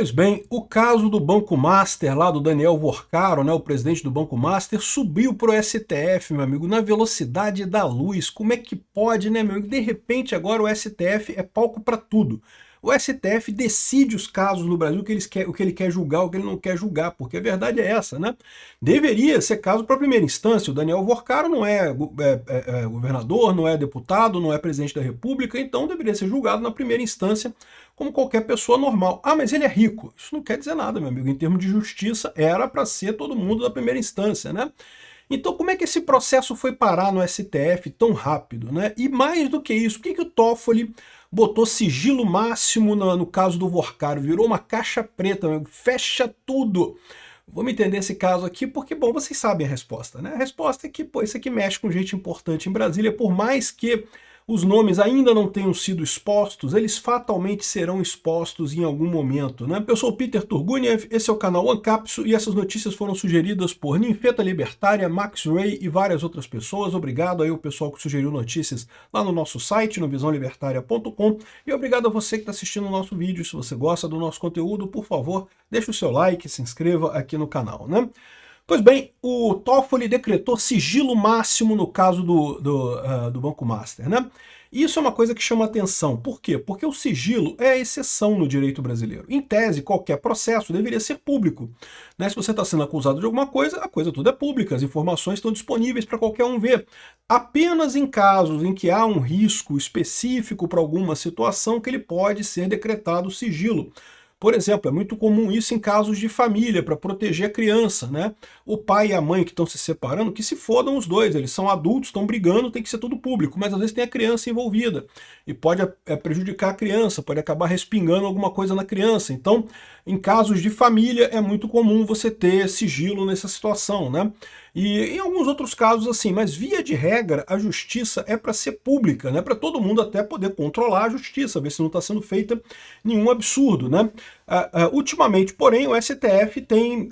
Pois bem, o caso do Banco Master, lá do Daniel Worcaro, né, o presidente do Banco Master, subiu para o STF, meu amigo, na velocidade da luz. Como é que pode, né, meu amigo? De repente agora o STF é palco para tudo. O STF decide os casos no Brasil, o que ele quer julgar, o que ele não quer julgar, porque a verdade é essa, né? Deveria ser caso para a primeira instância. O Daniel Worcaro não é governador, não é deputado, não é presidente da República, então deveria ser julgado na primeira instância como qualquer pessoa normal. Ah, mas ele é rico. Isso não quer dizer nada, meu amigo. Em termos de justiça, era para ser todo mundo da primeira instância, né? Então, como é que esse processo foi parar no STF tão rápido, né? E mais do que isso, por que o Toffoli botou sigilo máximo no caso do Worcaro? Virou uma caixa preta, meu amigo. Fecha tudo. Vamos entender esse caso aqui, porque, bom, vocês sabem a resposta, né? A resposta é que, pô, isso aqui mexe com gente importante em Brasília, por mais que os nomes ainda não tenham sido expostos, eles fatalmente serão expostos em algum momento, né? Eu sou o Peter Turguniev, esse é o canal Ancapsu e essas notícias foram sugeridas por Ninfeta Libertária, Max Ray e várias outras pessoas. Obrigado aí ao pessoal que sugeriu notícias lá no nosso site, no visãolibertaria.com, e obrigado a você que está assistindo o nosso vídeo. Se você gosta do nosso conteúdo, por favor, deixe o seu like, se inscreva aqui no canal, né? Pois bem, o Toffoli decretou sigilo máximo no caso do Banco Master, né? Isso é uma coisa que chama atenção. Por quê? Porque o sigilo é a exceção no direito brasileiro. Em tese, qualquer processo deveria ser público, né? Se você está sendo acusado de alguma coisa, a coisa toda é pública, as informações estão disponíveis para qualquer um ver. Apenas em casos em que há um risco específico para alguma situação que ele pode ser decretado sigilo. Por exemplo, é muito comum isso em casos de família, para proteger a criança, né? O pai e a mãe que estão se separando, que se fodam os dois, eles são adultos, estão brigando, tem que ser tudo público, mas às vezes tem a criança envolvida, e pode prejudicar a criança, pode acabar respingando alguma coisa na criança. Então, em casos de família, é muito comum você ter sigilo nessa situação, né? E em alguns outros casos assim, mas via de regra, a justiça é para ser pública, né? Para todo mundo até poder controlar a justiça, ver se não está sendo feita nenhum absurdo, né? Ultimamente, porém, o STF tem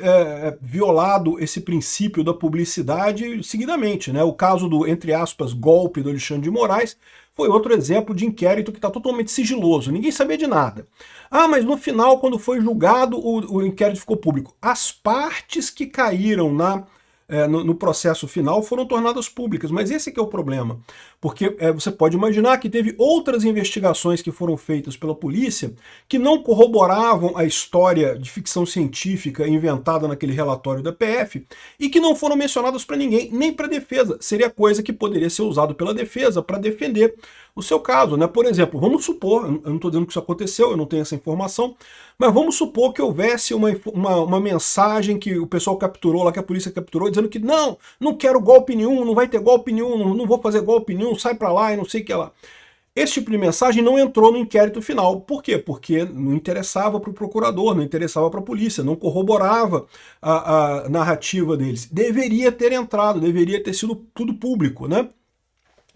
violado esse princípio da publicidade seguidamente, né? O caso do, entre aspas, golpe do Alexandre de Moraes foi outro exemplo de inquérito que está totalmente sigiloso, ninguém sabia de nada. Ah, mas no final, quando foi julgado, o inquérito ficou público. As partes que caíram no processo final foram tornadas públicas, mas esse que é o problema, porque você pode imaginar que teve outras investigações que foram feitas pela polícia que não corroboravam a história de ficção científica inventada naquele relatório da PF e que não foram mencionadas para ninguém, nem para a defesa. Seria coisa que poderia ser usado pela defesa para defender o seu caso, né? Por exemplo, vamos supor, eu não estou dizendo que isso aconteceu, eu não tenho essa informação, mas vamos supor que houvesse uma mensagem que o pessoal capturou lá, que a polícia capturou, dizendo que não quero golpe nenhum, não vai ter golpe nenhum, não vou fazer golpe nenhum, sai pra lá e não sei o que lá. Esse tipo de mensagem não entrou no inquérito final. Por quê? Porque não interessava para o procurador, não interessava para a polícia, não corroborava a narrativa deles. Deveria ter entrado, deveria ter sido tudo público, né?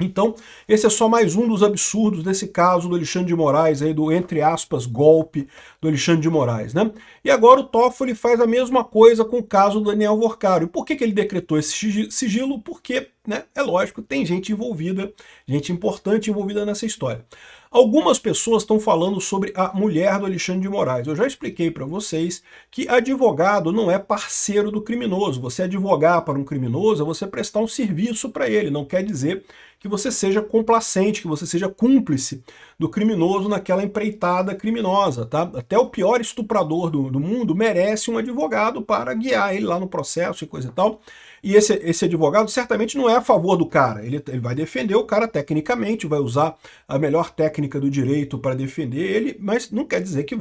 Então, esse é só mais um dos absurdos desse caso do Alexandre de Moraes, aí, do, entre aspas, golpe do Alexandre de Moraes, né? E agora o Toffoli faz a mesma coisa com o caso do Daniel Worcaro. E por que ele decretou esse sigilo? Porque, né, é lógico, tem gente envolvida, gente importante envolvida nessa história. Algumas pessoas estão falando sobre a mulher do Alexandre de Moraes. Eu já expliquei para vocês que advogado não é parceiro do criminoso. Você advogar para um criminoso é você prestar um serviço para ele. Não quer dizer que você seja complacente, que você seja cúmplice do criminoso naquela empreitada criminosa, tá? Até o pior estuprador do mundo merece um advogado para guiar ele lá no processo e coisa e tal. E esse advogado certamente não é a favor do cara, ele vai defender o cara tecnicamente, vai usar a melhor técnica do direito para defender ele, mas não quer dizer que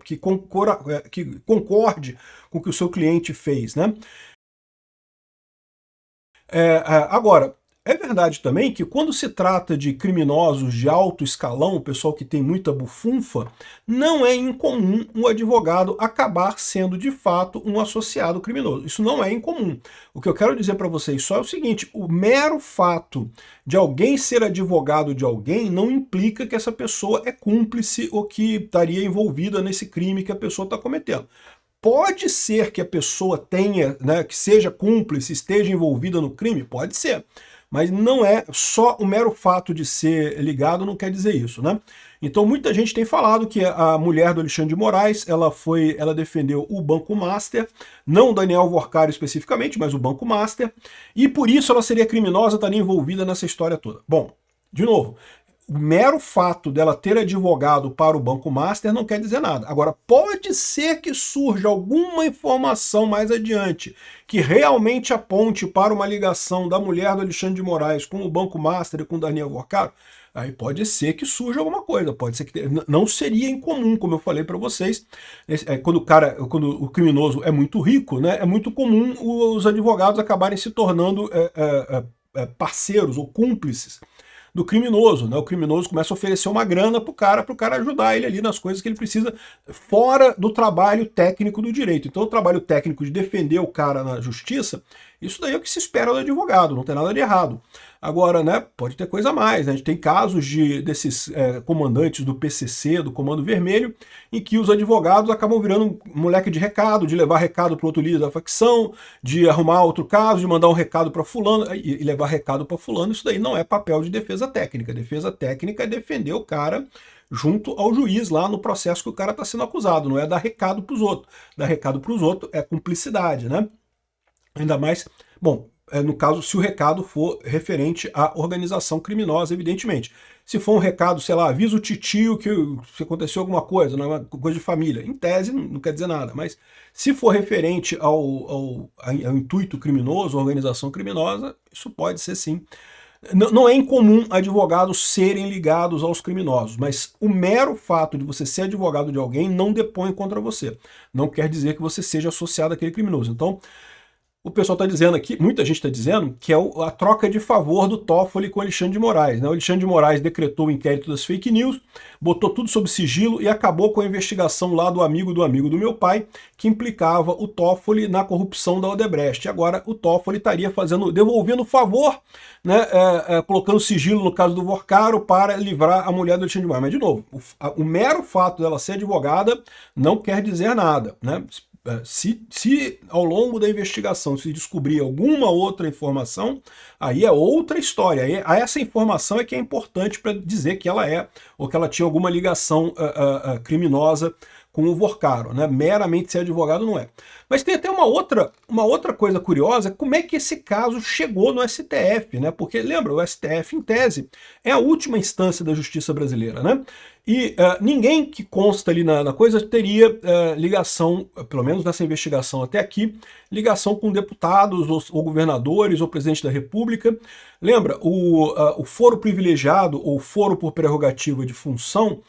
que concorde com o que o seu cliente fez, né? Agora, é verdade também que quando se trata de criminosos de alto escalão, o pessoal que tem muita bufunfa, não é incomum um advogado acabar sendo de fato um associado criminoso. Isso não é incomum. O que eu quero dizer para vocês só é o seguinte, o mero fato de alguém ser advogado de alguém não implica que essa pessoa é cúmplice ou que estaria envolvida nesse crime que a pessoa está cometendo. Pode ser que a pessoa tenha, né, que seja cúmplice, esteja envolvida no crime? Pode ser. Mas não é só o mero fato de ser ligado, não quer dizer isso, né? Então muita gente tem falado que a mulher do Alexandre de Moraes, ela defendeu o Banco Master, não o Daniel Vorcaro especificamente, mas o Banco Master, e por isso ela seria criminosa, estaria envolvida nessa história toda. Bom, de novo, o mero fato dela ter advogado para o Banco Master não quer dizer nada. Agora, pode ser que surja alguma informação mais adiante que realmente aponte para uma ligação da mulher do Alexandre de Moraes com o Banco Master e com o Daniel Vorcaro. Aí pode ser que surja alguma coisa, pode ser que não seria incomum, como eu falei para vocês, quando o criminoso é muito rico, né, é muito comum os advogados acabarem se tornando parceiros ou cúmplices do criminoso, né? O criminoso começa a oferecer uma grana pro cara ajudar ele ali nas coisas que ele precisa, fora do trabalho técnico do direito. Então o trabalho técnico de defender o cara na justiça, isso daí é o que se espera do advogado, não tem nada de errado. Agora, né, pode ter coisa a mais, né? A gente tem casos desses comandantes do PCC, do Comando Vermelho, em que os advogados acabam virando moleque de recado, de levar recado para outro líder da facção, de arrumar outro caso, de mandar um recado para fulano, e levar recado para fulano. Isso daí não é papel de defesa técnica. Defesa técnica é defender o cara junto ao juiz lá no processo que o cara está sendo acusado, não é dar recado para os outros. Dar recado para os outros é cumplicidade, né? Ainda mais, bom, no caso, se o recado for referente à organização criminosa, evidentemente. Se for um recado, sei lá, avisa o titio que se aconteceu alguma coisa, não é uma coisa de família, em tese não quer dizer nada, mas se for referente ao intuito criminoso, à organização criminosa, isso pode ser sim. Não é incomum advogados serem ligados aos criminosos, mas o mero fato de você ser advogado de alguém não depõe contra você. Não quer dizer que você seja associado àquele criminoso. Então, o pessoal está dizendo aqui, muita gente está dizendo, que é a troca de favor do Toffoli com o Alexandre de Moraes. Né? O Alexandre de Moraes decretou o inquérito das fake news, botou tudo sob sigilo e acabou com a investigação lá do amigo do meu pai, que implicava o Toffoli na corrupção da Odebrecht. E agora o Toffoli estaria devolvendo favor, né, colocando sigilo no caso do Vorcaro para livrar a mulher do Alexandre de Moraes. Mas, de novo, o mero fato dela ser advogada não quer dizer nada, né? Se ao longo da investigação se descobrir alguma outra informação, aí é outra história. Aí essa informação é que é importante para dizer que ela ou que ela tinha alguma ligação criminosa com o Vorcaro, né? Meramente ser advogado não é. Mas tem até uma outra coisa curiosa, como é que esse caso chegou no STF, né? Porque, lembra, o STF, em tese, é a última instância da justiça brasileira, né? E ninguém que consta ali na coisa teria ligação, pelo menos nessa investigação até aqui, ligação com deputados, ou governadores, ou presidente da República. Lembra, o foro privilegiado, ou foro por prerrogativa de função,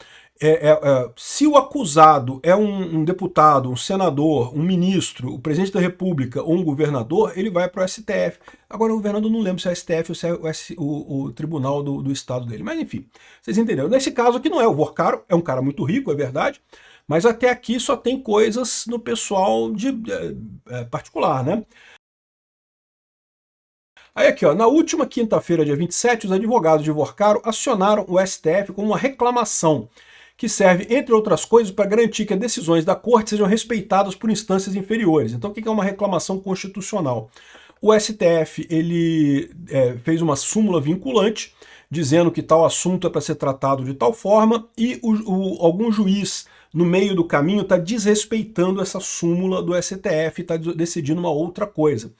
se o acusado é um deputado, um senador, um ministro, o presidente da República ou um governador, ele vai para o STF. Agora o governador não lembra se é o STF ou se é o tribunal do estado dele. Mas enfim, vocês entenderam. Nesse caso aqui não é. O Vorcaro é um cara muito rico, é verdade, mas até aqui só tem coisas no pessoal particular, né? Aí aqui, ó, na última quinta-feira, dia 27, os advogados de Vorcaro acionaram o STF com uma reclamação que serve, entre outras coisas, para garantir que as decisões da corte sejam respeitadas por instâncias inferiores. Então, o que é uma reclamação constitucional? O STF ele fez uma súmula vinculante, dizendo que tal assunto é para ser tratado de tal forma, e algum juiz, no meio do caminho, está desrespeitando essa súmula do STF, está decidindo uma outra coisa.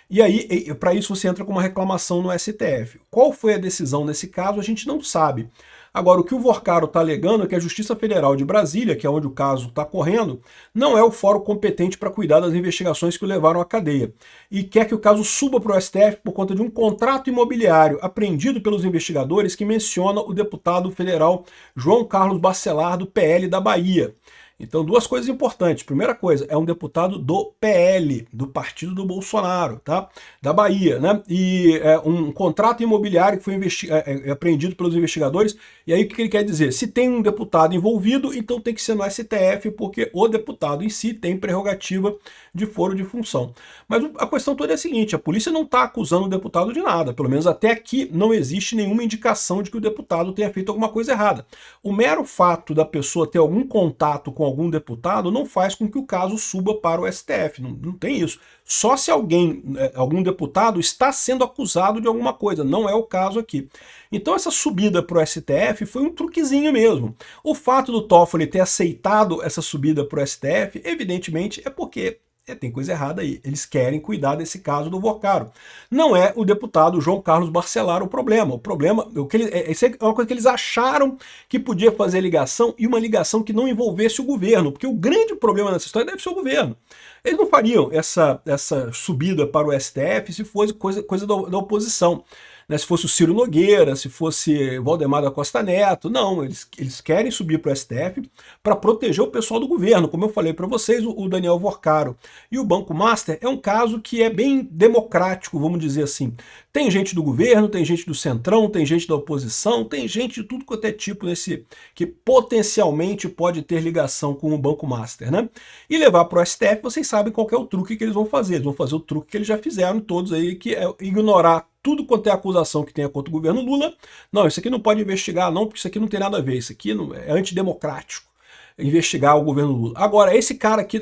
E aí, para isso, você entra com uma reclamação no STF. Qual foi a decisão nesse caso, a gente não sabe. Agora, o que o Vorcaro está alegando é que a Justiça Federal de Brasília, que é onde o caso está correndo, não é o fórum competente para cuidar das investigações que o levaram à cadeia. E quer que o caso suba para o STF por conta de um contrato imobiliário apreendido pelos investigadores que menciona o deputado federal João Carlos Bacelar, do PL da Bahia. Então, duas coisas importantes. Primeira coisa, é um deputado do PL, do partido do Bolsonaro, tá? Da Bahia, né? E um contrato imobiliário que foi apreendido pelos investigadores. E aí o que ele quer dizer? Se tem um deputado envolvido, então tem que ser no STF, porque o deputado em si tem prerrogativa de foro de função. Mas a questão toda é a seguinte, a polícia não está acusando o deputado de nada. Pelo menos até aqui não existe nenhuma indicação de que o deputado tenha feito alguma coisa errada. O mero fato da pessoa ter algum contato com com algum deputado não faz com que o caso suba para o STF, não tem isso. Só se algum deputado está sendo acusado de alguma coisa, não é o caso aqui. Então essa subida para o STF foi um truquezinho mesmo. O fato do Toffoli ter aceitado essa subida para o STF, evidentemente, é porque tem coisa errada aí. Eles querem cuidar desse caso do Vorcaro. Não é o deputado João Carlos Barcelar o problema. O problema isso é uma coisa que eles acharam que podia fazer ligação, e uma ligação que não envolvesse o governo, porque o grande problema nessa história deve ser o governo. Eles não fariam essa subida para o STF se fosse coisa da oposição. Né, se fosse o Ciro Nogueira, se fosse Valdemar da Costa Neto. Não, eles querem subir para o STF para proteger o pessoal do governo. Como eu falei para vocês, o Daniel Vorcaro e o Banco Master é um caso que é bem democrático, vamos dizer assim. Tem gente do governo, tem gente do centrão, tem gente da oposição, tem gente de tudo quanto é tipo que potencialmente pode ter ligação com o Banco Master, né? E levar para o STF, vocês sabem qual que é o truque que eles vão fazer. Eles vão fazer o truque que eles já fizeram todos aí, que é ignorar tudo quanto é acusação que tenha contra o governo Lula. Não, isso aqui não pode investigar não, porque isso aqui não tem nada a ver, isso aqui é antidemocrático, investigar o governo Lula. Agora, esse cara aqui,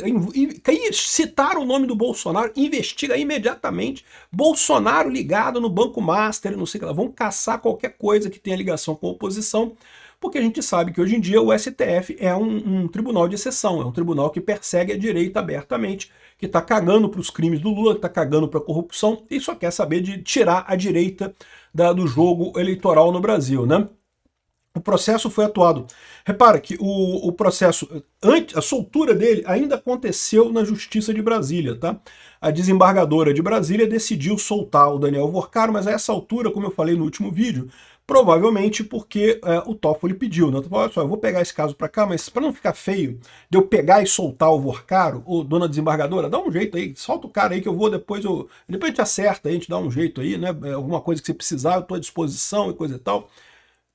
citar o nome do Bolsonaro, investiga imediatamente, Bolsonaro ligado no Banco Master, não sei o que lá, vão caçar qualquer coisa que tenha ligação com a oposição, porque a gente sabe que hoje em dia o STF é um tribunal de exceção, é um tribunal que persegue a direita abertamente, que está cagando para os crimes do Lula, que está cagando para a corrupção e só quer saber de tirar a direita do jogo eleitoral no Brasil, né? O processo foi atuado. Repara que o processo, a soltura dele ainda aconteceu na Justiça de Brasília, tá? A desembargadora de Brasília decidiu soltar o Daniel Vorcaro, mas a essa altura, como eu falei no último vídeo, provavelmente porque o Toffoli pediu, né? Olha só, eu vou pegar esse caso para cá, mas para não ficar feio de eu pegar e soltar o Vorcaro, ô dona desembargadora, dá um jeito aí, solta o cara aí que eu vou depois a gente acerta, a gente dá um jeito aí, né? Alguma coisa que você precisar, eu estou à disposição e coisa e tal.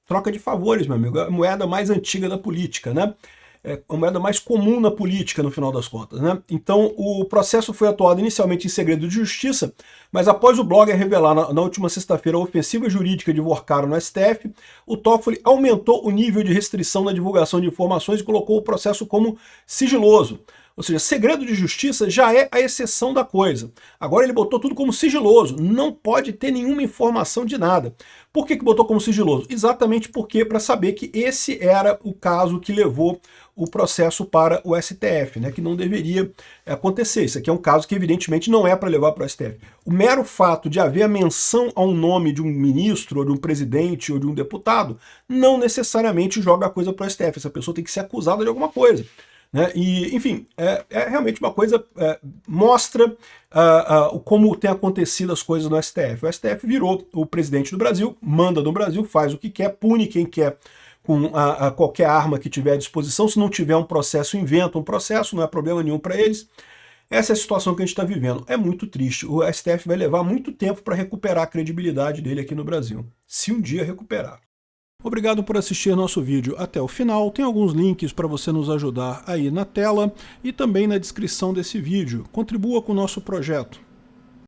Troca de favores, meu amigo, é a moeda mais antiga da política, né? É a moeda mais comum na política, no final das contas, né? Então, o processo foi atuado inicialmente em segredo de justiça, mas após o blogger revelar na última sexta-feira a ofensiva jurídica de Vorcaro no STF, o Toffoli aumentou o nível de restrição na divulgação de informações e colocou o processo como sigiloso. Ou seja, segredo de justiça já é a exceção da coisa. Agora ele botou tudo como sigiloso, não pode ter nenhuma informação de nada. Por que botou como sigiloso? Exatamente porque para saber que esse era o caso que levou o processo para o STF, né, que não deveria acontecer. Isso aqui é um caso que evidentemente não é para levar para o STF. O mero fato de haver a menção ao nome de um ministro, ou de um presidente, ou de um deputado, não necessariamente joga a coisa para o STF. Essa pessoa tem que ser acusada de alguma coisa. Né? E, enfim, é realmente uma coisa, mostra como tem acontecido as coisas no STF. O STF virou o presidente do Brasil, manda no Brasil, faz o que quer, pune quem quer com qualquer arma que tiver à disposição. Se não tiver um processo, inventa um processo, não é problema nenhum para eles. Essa é a situação que a gente está vivendo. É muito triste. O STF vai levar muito tempo para recuperar a credibilidade dele aqui no Brasil, se um dia recuperar. Obrigado por assistir nosso vídeo até o final. Tem alguns links para você nos ajudar aí na tela e também na descrição desse vídeo. Contribua com o nosso projeto.